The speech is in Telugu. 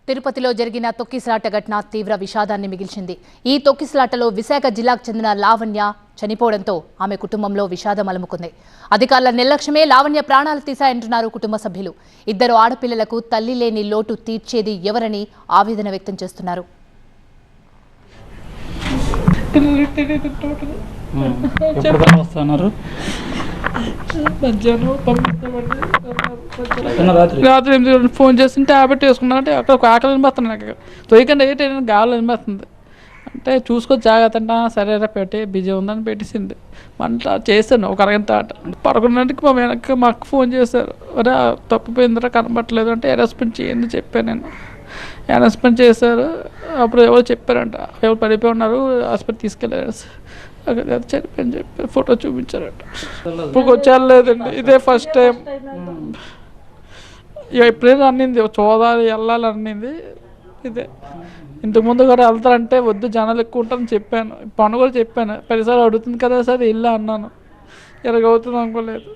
తిరుపతిలో జరిగిన తొక్కిసలాట ఘటన తీవ్ర విషాదాన్ని మిగిల్చింది. ఈ తొక్కిసలాటలో విశాఖ జిల్లాకు చెందిన లావణ్య చనిపోవడంతో ఆమె కుటుంబంలో విషాదం అలుముకుంది. అధికారుల నిర్లక్ష్యమే లావణ్య ప్రాణాలు తీశాయంటున్నారు కుటుంబ సభ్యులు. ఇద్దరు ఆడపిల్లలకు తల్లి లేని లోటు తీర్చేది ఎవరని ఆవేదన వ్యక్తం చేస్తున్నారు. రాత్రి 8 ఫోన్ చేసి ట్యాబ్లెట్ వేసుకున్నానంటే అక్కడ ఒక ఆకలి అనిపిస్తుంది. నాకు తొయ్యకండి గాలి అనిపిస్తుంది అంటే చూసుకో జాగ్రత్త అంటే సరేరా పెట్టి బిజీ ఉందని పెట్టేసింది. వంట చేశాను ఒక అరగంట 11 మా వెనక్కి మా అక్క ఫోన్ చేశారు. అరే తప్పిపోయిందిరా కనబట్టలేదు అంటే అరెస్ట్మెంట్ చేయండి చెప్పాను. నేను అరెస్ట్మెంట్ చేశారు. అప్పుడు ఎవరు చెప్పారంట ఎవరు పడిపోయి ఉన్నారు హాస్పిటల్ తీసుకెళ్ళారు. చనిపోయింది చెప్పారు. ఫోటో చూపించారంట. ఇప్పుడు వచ్చేలేదండి ఇదే ఫస్ట్ టైం. ఎప్పుడైనా అన్నింది చూడాలి వెళ్ళాలి అన్నింది ఇదే. ఇంతకుముందు కూడా వెళ్తారంటే వద్దు జనాలు ఎక్కువ ఉంటారని చెప్పాను. పన్ను కూడా చెప్పాను 10 సార్లు అడుగుతుంది కదా సార్ ఇల్లు అన్నాను. ఎలాగవుతుంది అనుకోలేదు.